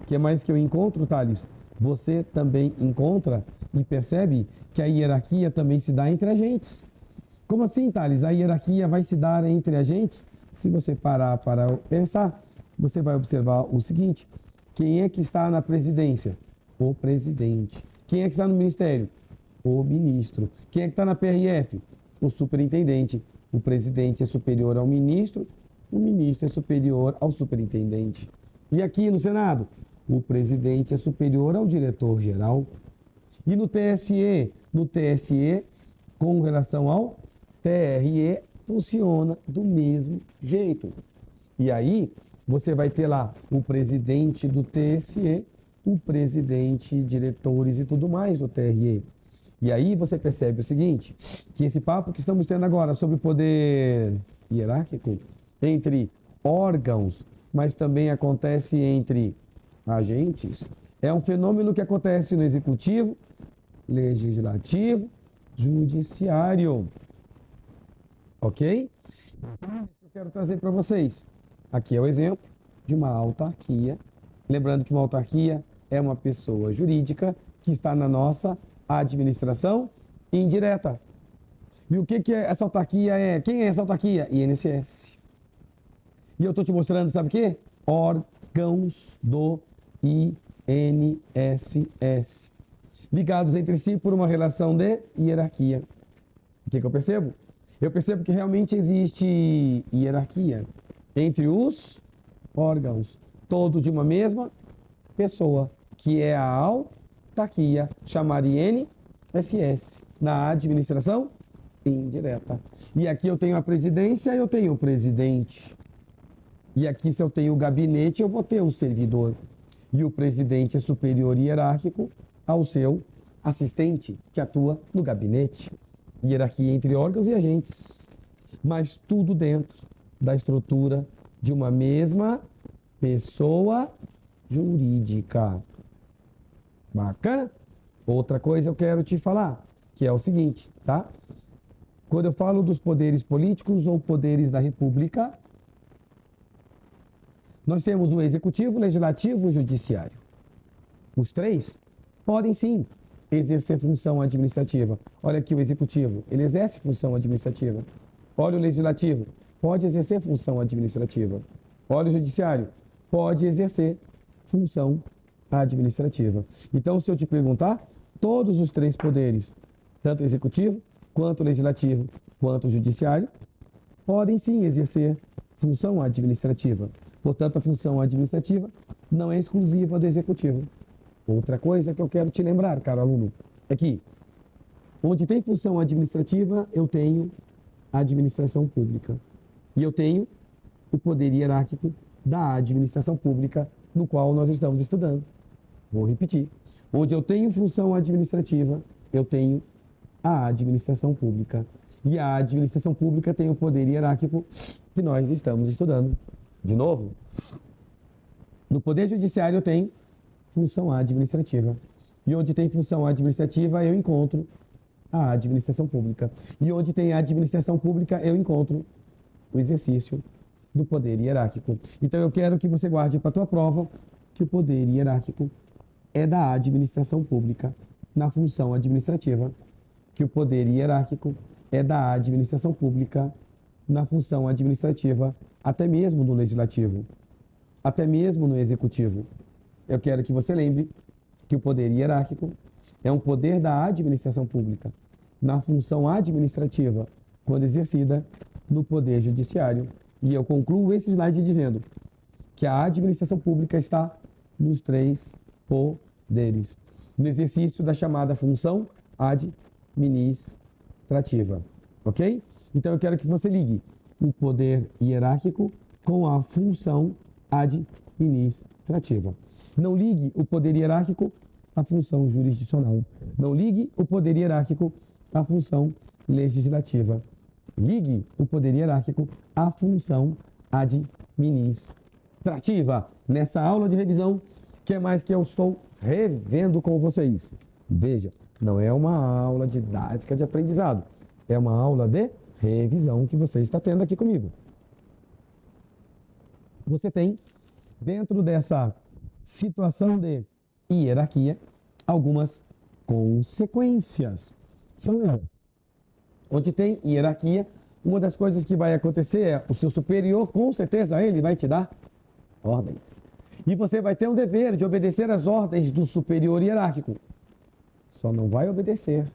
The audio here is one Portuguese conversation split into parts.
que mais que eu encontro, Thales? Você também encontra e percebe que a hierarquia também se dá entre agentes. Como assim, Thales? A hierarquia vai se dar entre agentes? Se você parar para pensar, você vai observar o seguinte: quem é que está na presidência? O presidente. Quem é que está no ministério? O ministro. Quem é que está na PRF? O superintendente. O presidente é superior ao ministro, o ministro é superior ao superintendente. E aqui no Senado, o presidente é superior ao diretor-geral. E no TSE? No TSE, com relação ao TRE, funciona do mesmo jeito. E aí, você vai ter lá o presidente do TSE, o presidente, diretores e tudo mais do TRE. E aí você percebe o seguinte, que esse papo que estamos tendo agora sobre o poder hierárquico entre órgãos, mas também acontece entre agentes, é um fenômeno que acontece no executivo, legislativo, judiciário. Ok? Então, eu quero trazer para vocês. Aqui é o exemplo de uma autarquia. Lembrando que uma autarquia é uma pessoa jurídica que está na nossa administração indireta. E o que é essa autarquia? Quem é essa autarquia? INSS. E eu estou te mostrando, sabe o quê? Órgãos do INSS. Ligados entre si por uma relação de hierarquia. O que eu percebo? Eu percebo que realmente existe hierarquia entre os órgãos, todos de uma mesma pessoa, que é a autarquia, chamada INSS, na administração indireta. E aqui eu tenho a presidência, eu tenho o presidente. E aqui, se eu tenho o gabinete, eu vou ter o servidor. E o presidente é superior hierárquico ao seu assistente, que atua no gabinete. Hierarquia entre órgãos e agentes. Mas tudo dentro da estrutura de uma mesma pessoa jurídica. Bacana? Outra coisa eu quero te falar, que é o seguinte, tá? Quando eu falo dos poderes políticos ou poderes da República, nós temos o executivo, o legislativo e o judiciário. Os três podem sim exercer função administrativa. Olha aqui o executivo, ele exerce função administrativa. Olha o legislativo, pode exercer função administrativa. Olha o judiciário, pode exercer função administrativa. Então, se eu te perguntar, todos os três poderes, tanto o executivo, quanto o legislativo, quanto o judiciário, podem sim exercer função administrativa. Portanto, a função administrativa não é exclusiva do executivo. Outra coisa que eu quero te lembrar, caro aluno, é que onde tem função administrativa, eu tenho a administração pública. E eu tenho o poder hierárquico da administração pública, no qual nós estamos estudando. Vou repetir. Onde eu tenho função administrativa, eu tenho a administração pública. E a administração pública tem o poder hierárquico que nós estamos estudando. De novo, no poder judiciário eu tenho função administrativa. E onde tem função administrativa, eu encontro a administração pública. E onde tem a administração pública, eu encontro o exercício do poder hierárquico. Então, eu quero que você guarde para a tua prova que o poder hierárquico é da administração pública na função administrativa, que o poder hierárquico é da administração pública na função administrativa, até mesmo no legislativo, até mesmo no executivo. Eu quero que você lembre que o poder hierárquico é um poder da administração pública na função administrativa, quando exercida no poder judiciário. E eu concluo esse slide dizendo que a administração pública está nos três poderes, no exercício da chamada função administrativa, ok? Então eu quero que você ligue o poder hierárquico com a função administrativa. Não ligue o poder hierárquico à função jurisdicional. Não ligue o poder hierárquico à função legislativa. Ligue o poder hierárquico à função administrativa. Nessa aula de revisão, que é mais que eu estou revendo com vocês. Veja, não é uma aula didática de aprendizado. É uma aula de revisão que você está tendo aqui comigo. Você tem, dentro dessa situação de hierarquia, algumas consequências. São elas. Onde tem hierarquia, uma das coisas que vai acontecer é o seu superior, com certeza, ele vai te dar ordens. E você vai ter um dever de obedecer às ordens do superior hierárquico. Só não vai obedecer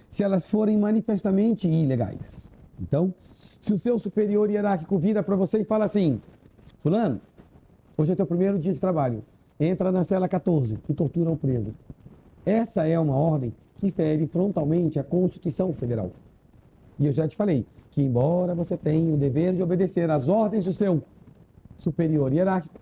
se elas forem manifestamente ilegais. Então, se o seu superior hierárquico vira para você e fala assim: fulano, hoje é teu primeiro dia de trabalho, entra na cela 14 e tortura o preso. Essa é uma ordem que fere frontalmente a Constituição Federal. E eu já te falei que, embora você tenha o dever de obedecer às ordens do seu superior hierárquico,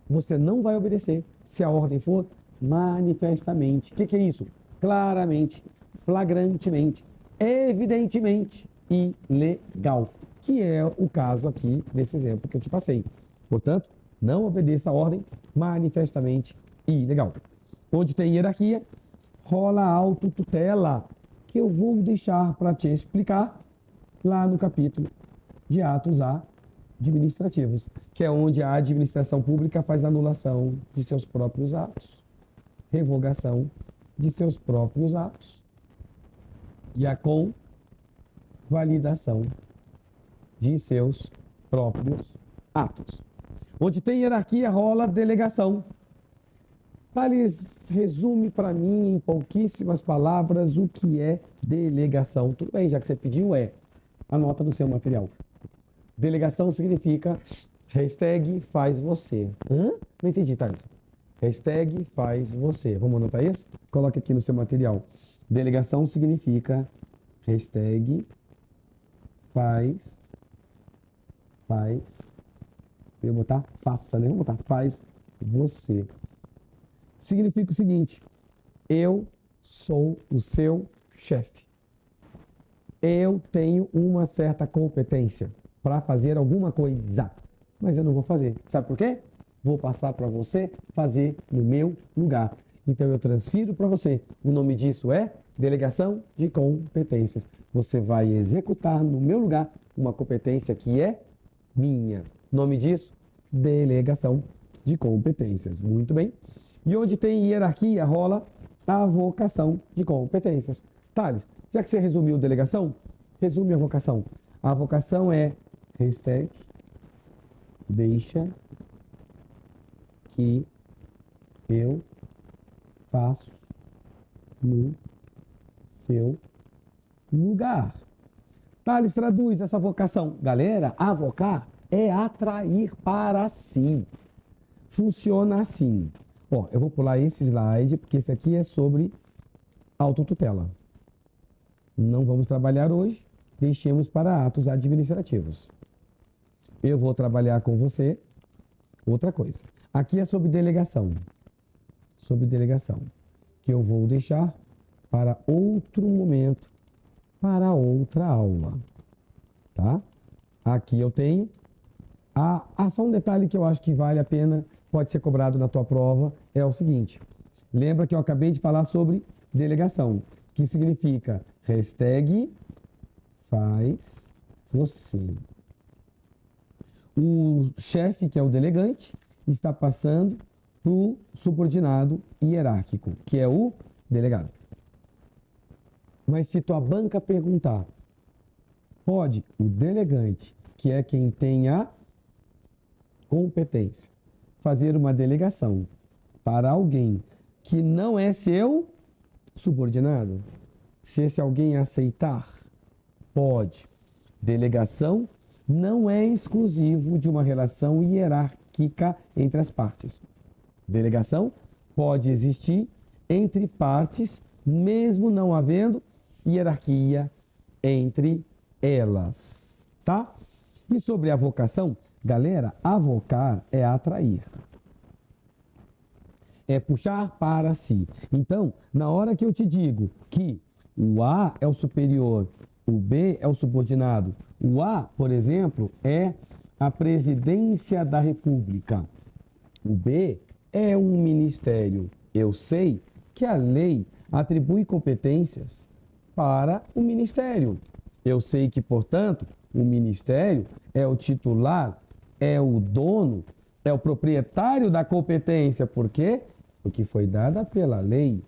você não vai obedecer se a ordem for manifestamente. O que é isso? Claramente, flagrantemente, evidentemente ilegal. Que é o caso aqui desse exemplo que eu te passei. Portanto, não obedeça a ordem manifestamente ilegal. Onde tem hierarquia, rola autotutela, que eu vou deixar para te explicar lá no capítulo de atos administrativos, que é onde a administração pública faz anulação de seus próprios atos, revogação de seus próprios atos e a convalidação de seus próprios atos. Onde tem hierarquia, rola delegação. Thales, resume para mim em pouquíssimas palavras o que é delegação. Tudo bem, já que você pediu, anota no seu material. Delegação significa #faz você. Hã? Não entendi, Thales. #faz você. Vamos anotar isso? Coloque aqui no seu material. Delegação significa #faz. Eu vou botar faça, né? Vou botar faz você. Significa o seguinte: eu sou o seu chefe. Eu tenho uma certa competência para fazer alguma coisa, mas eu não vou fazer. Sabe por quê? Vou passar para você fazer no meu lugar. Então eu transfiro para você. O nome disso é delegação de competências. Você vai executar no meu lugar uma competência que é minha. Nome disso? Delegação de competências. Muito bem. E onde tem hierarquia, rola a avocação de competências. Thales, já que você resumiu delegação, resume a vocação. A vocação é deixa que eu faço no seu lugar. Thales, traduz essa vocação. Galera, avocar é atrair para si. Funciona assim. Ó, eu vou pular esse slide, porque esse aqui é sobre autotutela. Não vamos trabalhar hoje, deixemos para atos administrativos. Eu vou trabalhar com você outra coisa. Aqui é sobre delegação. Sobre delegação, que eu vou deixar para outro momento, para outra aula. Tá? Aqui eu tenho só um detalhe que eu acho que vale a pena, pode ser cobrado na tua prova, é o seguinte. Lembra que eu acabei de falar sobre delegação, que significa #faz você. O chefe, que é o delegante, está passando para o subordinado hierárquico, que é o delegado. Mas se tua banca perguntar, pode o delegante, que é quem tem a competência, fazer uma delegação para alguém que não é seu subordinado? Se esse alguém aceitar, pode. Delegação não é exclusivo de uma relação hierárquica entre as partes. Delegação pode existir entre partes, mesmo não havendo hierarquia entre elas, tá? E sobre a vocação, galera, avocar é atrair. É puxar para si. Então, na hora que eu te digo que o A é o superior, o B é o subordinado, o A, por exemplo, é a presidência da República. O B é um ministério. Eu sei que a lei atribui competências para o ministério. Eu sei que, portanto, o ministério é o titular, é o dono é o proprietário da competência. Por quê? Porque foi dada pela lei.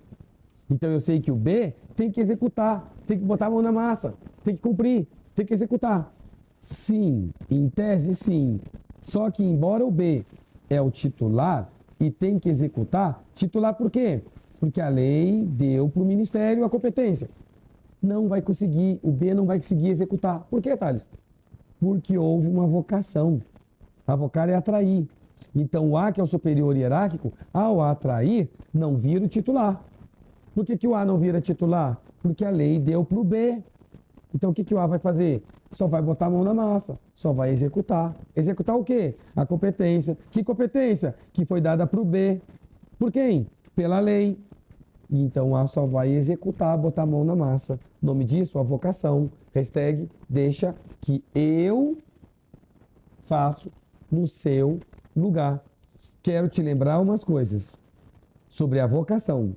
Então eu sei que o B tem que executar, tem que botar a mão na massa, tem que cumprir, tem que executar. Sim, em tese sim. Só que embora o B é o titular e tem que executar, titular por quê? Porque a lei deu para o Ministério a competência. Não vai conseguir, o B não vai conseguir executar. Por quê, Thales? Porque houve uma vocação. Avocar é atrair. Então o A, que é o superior hierárquico, ao atrair, não vira o titular. Por que o A não vira titular? Porque a lei deu para o B. Então o que o A vai fazer? Só vai botar a mão na massa, só vai executar. Executar o quê? A competência. Que competência? Que foi dada para o B. Por quem? Pela lei. Então o A só vai executar, botar a mão na massa. O nome disso, avocação. Hashtag deixa que eu faço no seu lugar. Quero te lembrar umas coisas sobre a vocação.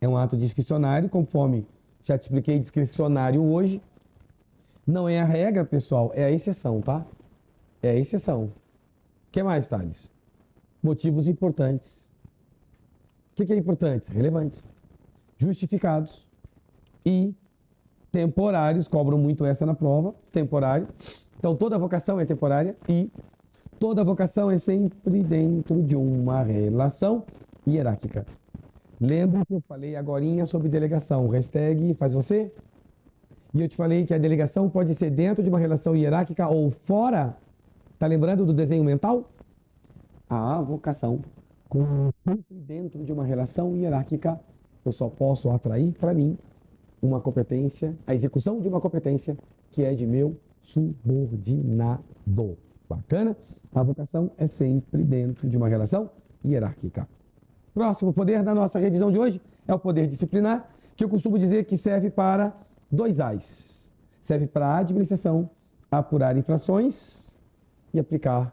É um ato discricionário, conforme já te expliquei, discricionário hoje. Não é a regra, pessoal, é a exceção, tá? É a exceção. O que mais, Thales? Motivos importantes. O que é importante? Relevantes. Justificados. E temporários, cobram muito essa na prova, temporário. Então, toda vocação é temporária e toda vocação é sempre dentro de uma relação hierárquica. Lembra que eu falei agorinha sobre delegação, hashtag faz você? E eu te falei que a delegação pode ser dentro de uma relação hierárquica ou fora. Tá lembrando do desenho mental? A vocação, sempre dentro de uma relação hierárquica, eu só posso atrair para mim uma competência, a execução de uma competência que é de meu subordinado. Bacana? A vocação é sempre dentro de uma relação hierárquica. Próximo poder da nossa revisão de hoje é o poder disciplinar, que eu costumo dizer que serve para dois A's. Serve para a administração apurar infrações e aplicar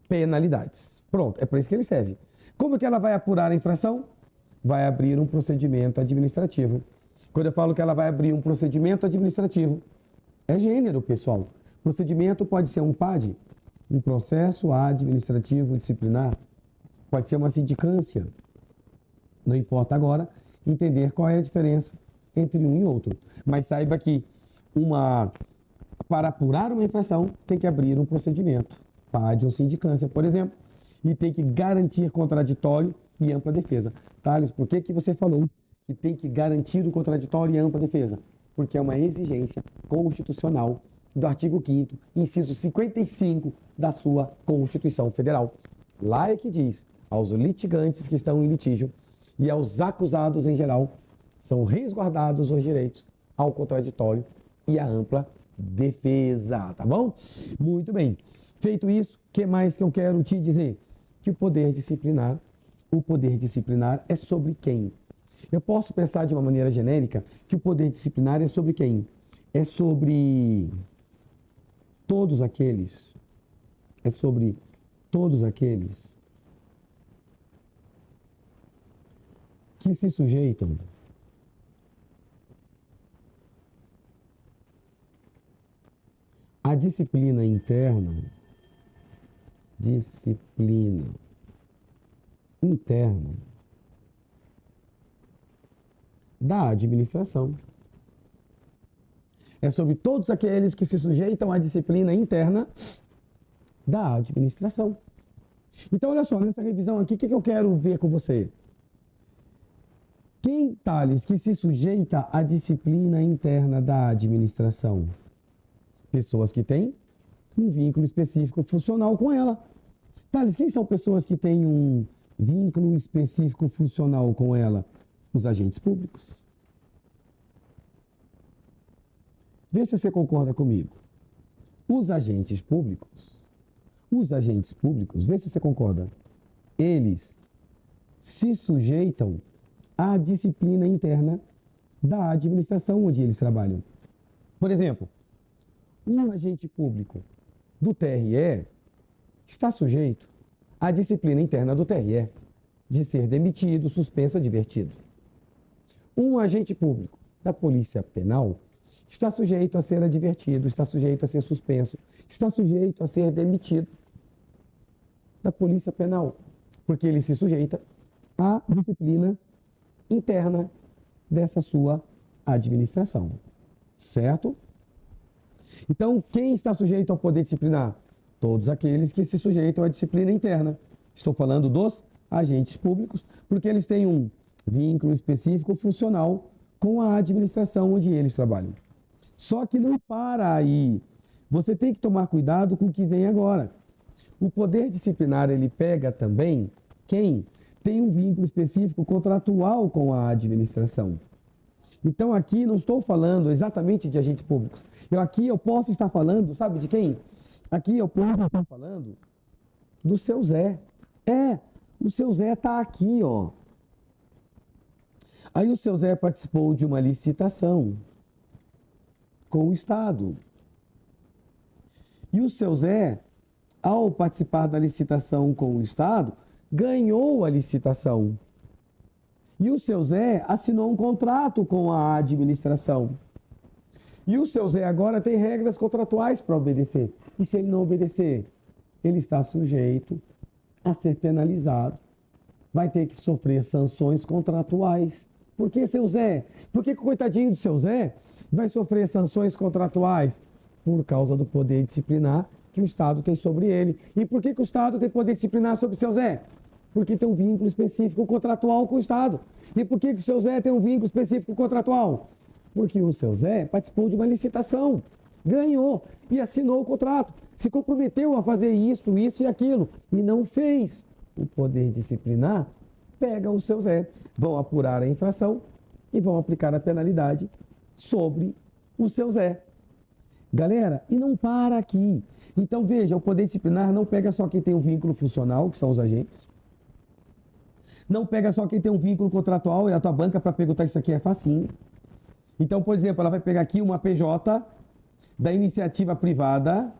penalidades. Pronto, é para isso que ele serve. Como que ela vai apurar a infração? Vai abrir um procedimento administrativo. Quando eu falo que ela vai abrir um procedimento administrativo, é gênero, pessoal. Procedimento pode ser um PAD, um processo administrativo disciplinar, pode ser uma sindicância. Não importa agora entender qual é a diferença entre um e outro. Mas saiba que para apurar uma infração tem que abrir um procedimento, PAD ou sindicância, por exemplo, e tem que garantir contraditório e ampla defesa. Thales, por que você falou que tem que garantir o contraditório e ampla defesa? Porque é uma exigência constitucional do artigo 5º, inciso 55 da sua Constituição Federal. Lá é que diz, aos litigantes que estão em litígio e aos acusados em geral, são resguardados os direitos ao contraditório e à ampla defesa, tá bom? Muito bem. Feito isso, o que mais que eu quero te dizer? Que o poder disciplinar é sobre quem? Eu posso pensar de uma maneira genérica que o poder disciplinar é sobre quem? É sobre todos aqueles. É sobre todos aqueles que se sujeitam à disciplina interna da administração. É sobre todos aqueles que se sujeitam à disciplina interna da administração. Então, olha só, nessa revisão aqui, o que eu quero ver com você? Quem, Thales, que se sujeita à disciplina interna da administração? Pessoas que têm um vínculo específico funcional com ela. Thales, quem são pessoas que têm um vínculo específico funcional com ela? Os agentes públicos. Vê se você concorda comigo. Os agentes públicos, vê se você concorda, eles se sujeitam à disciplina interna da administração onde eles trabalham. Por exemplo, um agente público do TRE está sujeito à disciplina interna do TRE de ser demitido, suspenso ou advertido. Um agente público da Polícia Penal está sujeito a ser advertido, está sujeito a ser suspenso, está sujeito a ser demitido. da Polícia Penal, porque ele se sujeita à disciplina interna dessa sua administração, certo? Então, quem está sujeito ao poder disciplinar? Todos aqueles que se sujeitam à disciplina interna. Estou falando dos agentes públicos, porque eles têm um vínculo específico funcional com a administração onde eles trabalham. Só que não para aí. Você tem que tomar cuidado com o que vem agora. O poder disciplinar, ele pega também quem tem um vínculo específico contratual com a administração. Então, aqui não estou falando exatamente de agentes públicos. Aqui eu posso estar falando, sabe de quem? Aqui eu posso estar falando do seu Zé. O seu Zé está aqui, ó. Aí o seu Zé participou de uma licitação com o Estado. E o seu Zé, ao participar da licitação com o Estado, ganhou a licitação. E o seu Zé assinou um contrato com a administração. E o seu Zé agora tem regras contratuais para obedecer. E se ele não obedecer, ele está sujeito a ser penalizado. Vai ter que sofrer sanções contratuais. Por que, seu Zé? Por que o coitadinho do seu Zé vai sofrer sanções contratuais? Por causa do poder disciplinar que o Estado tem sobre ele. E por que o Estado tem poder disciplinar sobre o seu Zé? Porque tem um vínculo específico contratual com o Estado. E por que o seu Zé tem um vínculo específico contratual? Porque o seu Zé participou de uma licitação, ganhou e assinou o contrato. Se comprometeu a fazer isso, isso e aquilo e não fez. O poder disciplinar pega o seu Zé, vão apurar a infração e vão aplicar a penalidade sobre o seu Zé. Galera, e não para aqui. Então veja, o poder disciplinar não pega só quem tem um vínculo funcional, que são os agentes. Não pega só quem tem um vínculo contratual e a tua banca para perguntar isso aqui é facinho. Então, por exemplo, ela vai pegar aqui uma PJ da iniciativa privada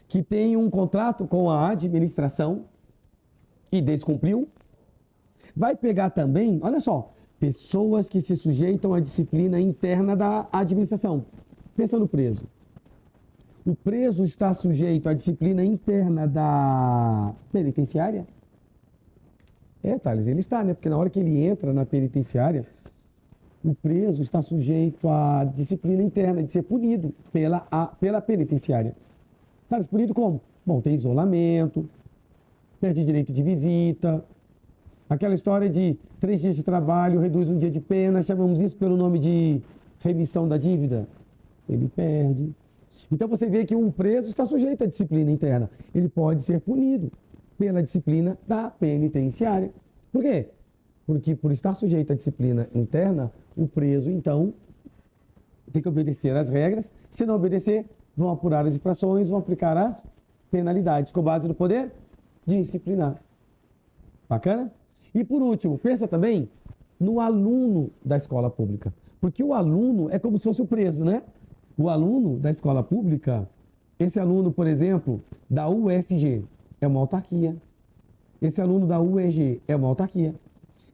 que tem um contrato com a administração e descumpriu. Vai pegar também, olha só, pessoas que se sujeitam à disciplina interna da administração. Pensa no preso. O preso está sujeito à disciplina interna da penitenciária? Thales, ele está, né? Porque na hora que ele entra na penitenciária, o preso está sujeito à disciplina interna de ser punido pela penitenciária. Thales, punido como? Bom, tem isolamento, perde direito de visita, aquela história de 3 dias de trabalho, reduz um dia de pena, chamamos isso pelo nome de remissão da dívida. Ele perde. Então você vê que um preso está sujeito à disciplina interna. Ele pode ser punido pela disciplina da penitenciária. Por quê? Porque por estar sujeito à disciplina interna, o preso, então, tem que obedecer às regras. Se não obedecer, vão apurar as infrações, vão aplicar as penalidades com base no poder disciplinar. Bacana? E por último, pensa também no aluno da escola pública. Porque o aluno é como se fosse o preso, né? O aluno da escola pública, esse aluno, por exemplo, da UFG, é uma autarquia. Esse aluno da UEG é uma autarquia.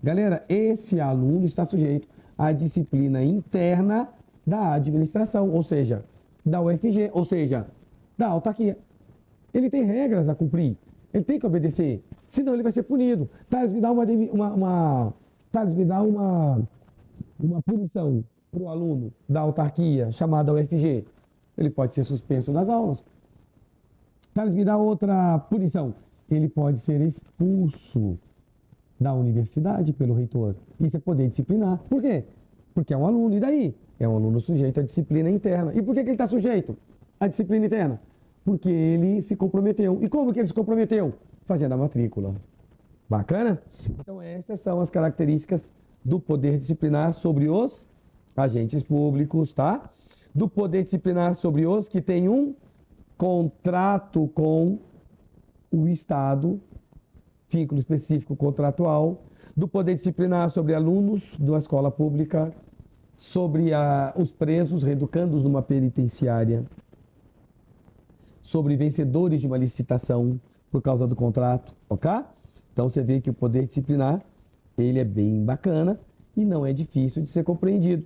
Galera, esse aluno está sujeito à disciplina interna da administração, ou seja, da UFG, ou seja, da autarquia. Ele tem regras a cumprir, ele tem que obedecer, senão ele vai ser punido. Thales, me dá uma punição para o aluno da autarquia chamada UFG. Ele pode ser suspenso das aulas. Thales, me dá outra punição. Ele pode ser expulso da universidade pelo reitor. Isso é poder disciplinar. Por quê? Porque é um aluno. E daí? É um aluno sujeito à disciplina interna. E por que ele está sujeito à disciplina interna? Porque ele se comprometeu. E como que ele se comprometeu? Fazendo a matrícula. Bacana? Então, essas são as características do poder disciplinar sobre os agentes públicos, tá? Do poder disciplinar sobre os que têm um contrato com o Estado, vínculo específico contratual, do poder disciplinar sobre alunos da escola pública, sobre os presos, reeducandos numa penitenciária, sobre vencedores de uma licitação por causa do contrato, ok? Então você vê que o poder disciplinar, ele é bem bacana e não é difícil de ser compreendido.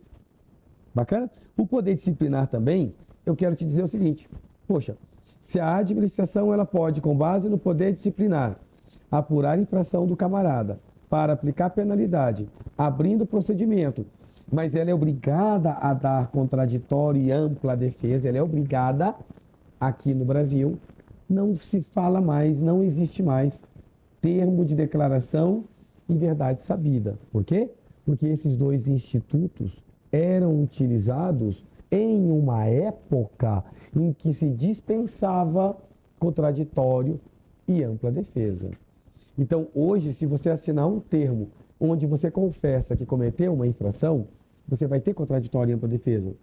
Bacana? O poder disciplinar também, eu quero te dizer o seguinte, poxa, Se a administração ela pode, com base no poder disciplinar, apurar infração do camarada para aplicar penalidade, abrindo procedimento, mas ela é obrigada a dar contraditório e ampla defesa, ela é obrigada, aqui no Brasil, não se fala mais, não existe mais termo de declaração e verdade sabida. Por quê? Porque esses dois institutos eram utilizados em uma época em que se dispensava contraditório e ampla defesa. Então, hoje, se você assinar um termo onde você confessa que cometeu uma infração, você vai ter contraditório e ampla defesa.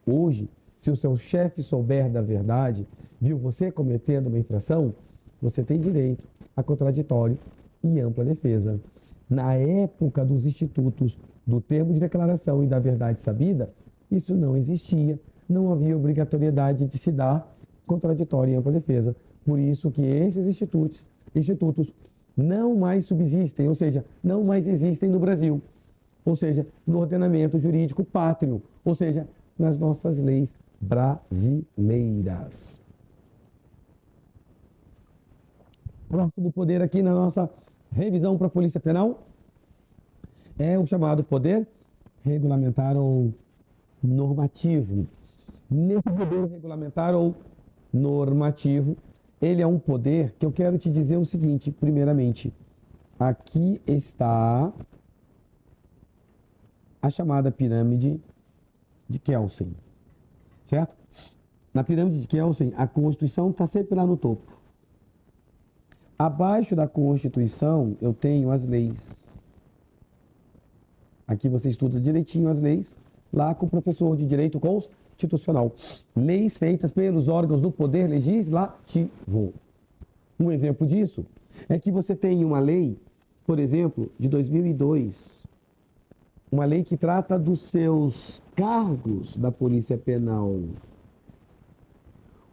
Hoje, se o seu chefe souber da verdade, viu você cometendo uma infração, você tem direito a contraditório e ampla defesa. Na época dos institutos do termo de declaração e da verdade sabida, isso não existia, não havia obrigatoriedade de se dar contraditório e ampla defesa. Por isso que esses institutos não mais subsistem, ou seja, não mais existem no Brasil, ou seja, no ordenamento jurídico pátrio, ou seja, nas nossas leis brasileiras. Próximo poder aqui na nossa revisão para a Polícia Penal é o chamado poder regulamentar ou normativo. Nesse poder regulamentar ou normativo, ele é um poder que eu quero te dizer o seguinte, primeiramente, aqui está a chamada pirâmide de Kelsen, certo? Na pirâmide de Kelsen, a Constituição está sempre lá no topo. Abaixo da Constituição, eu tenho as leis. Aqui você estuda direitinho as leis, lá com o professor de Direito Constitucional. Leis feitas pelos órgãos do Poder Legislativo. Um exemplo disso é que você tem uma lei, por exemplo, de 2002, uma lei que trata dos seus cargos da Polícia Penal.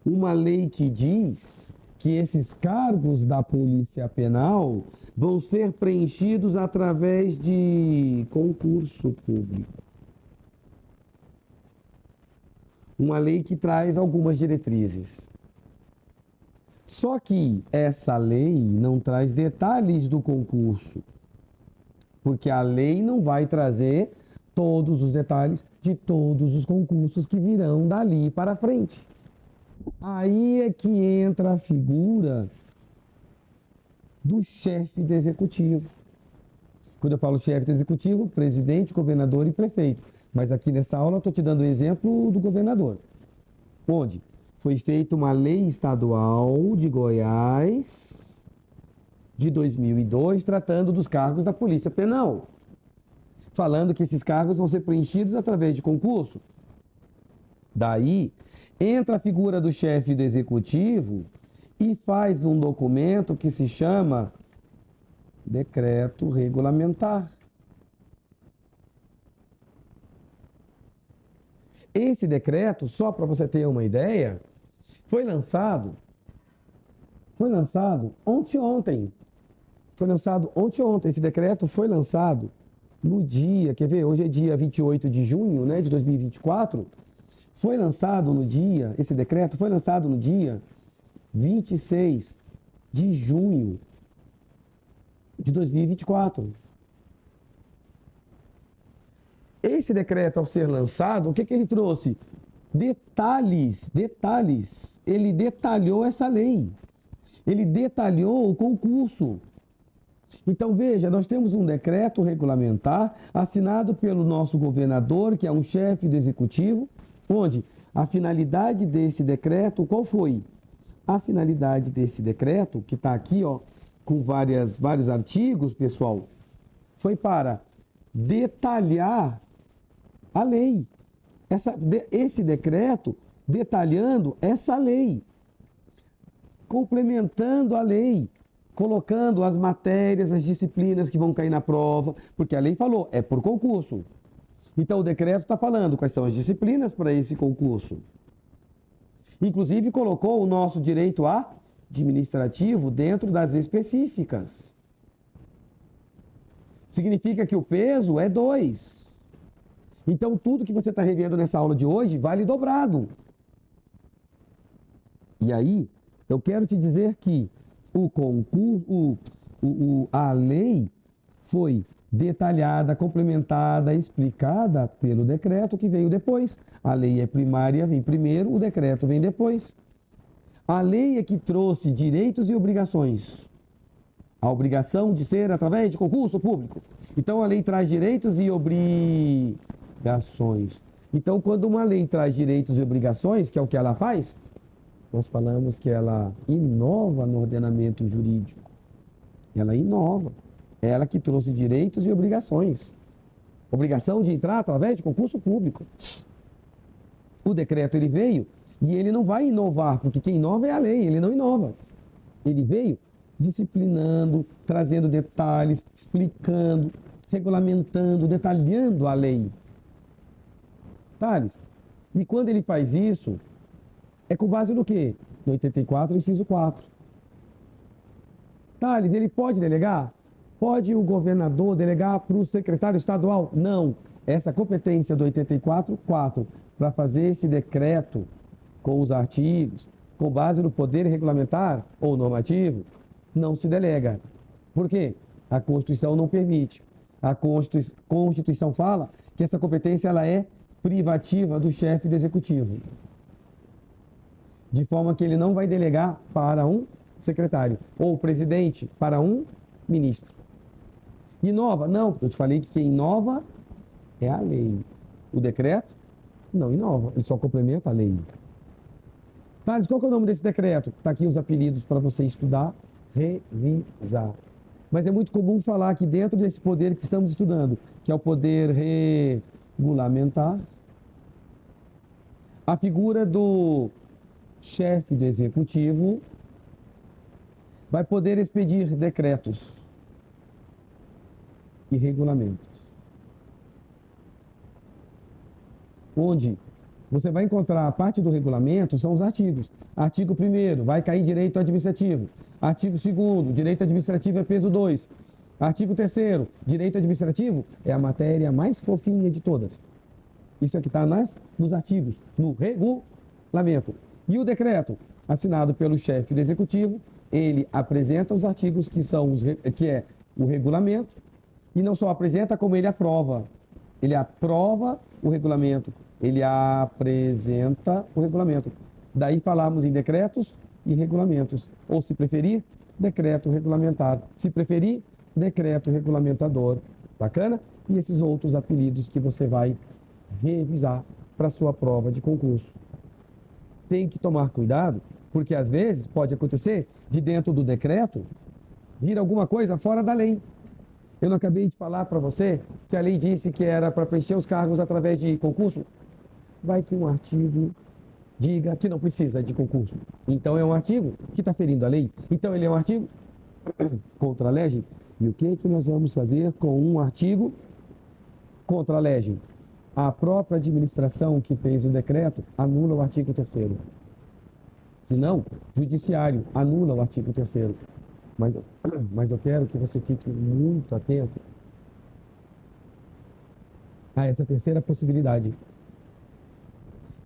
Uma lei que diz que esses cargos da Polícia Penal vão ser preenchidos através de concurso público. Uma lei que traz algumas diretrizes. Só que essa lei não traz detalhes do concurso, porque a lei não vai trazer todos os detalhes de todos os concursos que virão dali para frente. Aí é que entra a figura do chefe do executivo. Quando eu falo chefe do executivo, presidente, governador e prefeito. Mas aqui nessa aula eu estou te dando o exemplo do governador. Onde foi feita uma lei estadual de Goiás de 2002, tratando dos cargos da Polícia Penal. Falando que esses cargos vão ser preenchidos através de concurso. Daí, entra a figura do chefe do executivo e faz um documento que se chama decreto regulamentar. Esse decreto, só para você ter uma ideia, foi lançado ontem. Foi lançado ontem. Esse decreto foi lançado no dia, quer ver? Hoje é dia 28 de junho, né, de 2024. Foi lançado no dia, esse decreto foi lançado no dia 26 de junho de 2024. Esse decreto, ao ser lançado, o que ele trouxe? Detalhes. Ele detalhou essa lei. Ele detalhou o concurso. Então, veja, nós temos um decreto regulamentar assinado pelo nosso governador, que é um chefe do executivo, onde a finalidade desse decreto, qual foi? A finalidade desse decreto, que está aqui, ó, com vários artigos, pessoal, foi para detalhar a lei. Esse decreto detalhando essa lei, complementando a lei, colocando as matérias, as disciplinas que vão cair na prova, porque a lei falou, é por concurso. Então, o decreto está falando quais são as disciplinas para esse concurso. Inclusive, colocou o nosso direito administrativo dentro das específicas. Significa que o peso é 2. Então, tudo que você está revendo nessa aula de hoje vale dobrado. E aí, eu quero te dizer que o concurso, a lei foi detalhada, complementada, explicada pelo decreto que veio depois. A lei é primária, vem primeiro, o decreto vem depois. A lei é que trouxe direitos e obrigações. A obrigação de ser através de concurso público. Então, a lei traz direitos e obrigações. Então, quando uma lei traz direitos e obrigações, que é o que ela faz, nós falamos que ela inova no ordenamento jurídico. Ela inova. É ela que trouxe direitos e obrigações. Obrigação de entrar através de concurso público. O decreto ele veio e ele não vai inovar, porque quem inova é a lei, ele não inova. Ele veio disciplinando, trazendo detalhes, explicando, regulamentando, detalhando a lei. Thales, e quando ele faz isso, é com base no quê? No 84, inciso 4. Thales, ele pode delegar? Pode o governador delegar para o secretário estadual? Não. Essa competência do 84.4 para fazer esse decreto com os artigos, com base no poder regulamentar ou normativo, não se delega. Por quê? A Constituição não permite. A Constituição fala que essa competência ela é privativa do chefe do executivo. De forma que ele não vai delegar para um secretário ou presidente para um ministro. Inova? Não, porque eu te falei que quem inova é a lei. O decreto não inova, ele só complementa a lei. Thales, qual que é o nome desse decreto? Está aqui os apelidos para você estudar, revisar. Mas é muito comum falar que dentro desse poder que estamos estudando, que é o poder regulamentar, a figura do chefe do executivo vai poder expedir decretos e regulamentos. Onde você vai encontrar a parte do regulamento, são os artigos. Artigo 1º, vai cair direito administrativo. Artigo 2º, direito administrativo é peso 2. Artigo 3º, direito administrativo é a matéria mais fofinha de todas. Isso aqui está nos artigos, no regulamento. E o decreto, assinado pelo chefe do executivo, ele apresenta os artigos que é o regulamento, e não só apresenta, como ele aprova. Ele aprova o regulamento, ele apresenta o regulamento. Daí falamos em decretos e regulamentos. Ou, se preferir, decreto regulamentar. Se preferir, decreto regulamentador. Bacana? E esses outros apelidos que você vai revisar para sua prova de concurso. Tem que tomar cuidado, porque às vezes pode acontecer de dentro do decreto vir alguma coisa fora da lei. Eu não acabei de falar para você que a lei disse que era para preencher os cargos através de concurso? Vai que um artigo diga que não precisa de concurso. Então é um artigo que está ferindo a lei. Então ele é um artigo contra a lei. E o que nós vamos fazer com um artigo contra a lei? A própria administração que fez o decreto anula o artigo 3º. Se não, judiciário anula o artigo 3º. Mas eu quero que você fique muito atento a essa terceira possibilidade,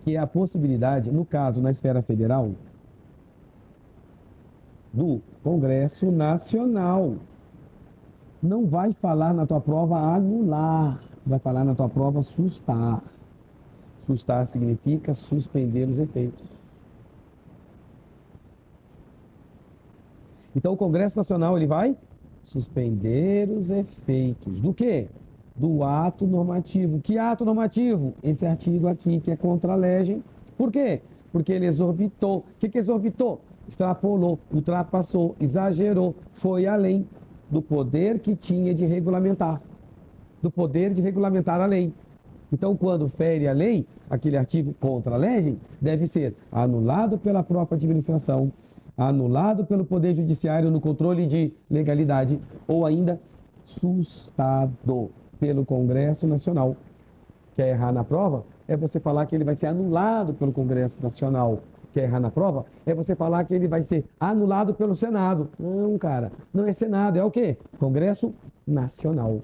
que é a possibilidade, no caso, na esfera federal, do Congresso Nacional. Não vai falar na tua prova anular, vai falar na tua prova sustar. Sustar significa suspender os efeitos. Então, o Congresso Nacional ele vai suspender os efeitos do quê? Do ato normativo. Que ato normativo? Esse artigo aqui, que é contra a lei. Por quê? Porque ele exorbitou. O que exorbitou? Extrapolou, ultrapassou, exagerou, foi além do poder que tinha de regulamentar. Do poder de regulamentar a lei. Então, quando fere a lei, aquele artigo contra a lei deve ser anulado pela própria administração, anulado pelo Poder Judiciário no controle de legalidade ou ainda sustado pelo Congresso Nacional. Quer errar na prova? É você falar que ele vai ser anulado pelo Congresso Nacional. Quer errar na prova? É você falar que ele vai ser anulado pelo Senado. Não, cara, não é Senado, é o quê? Congresso Nacional.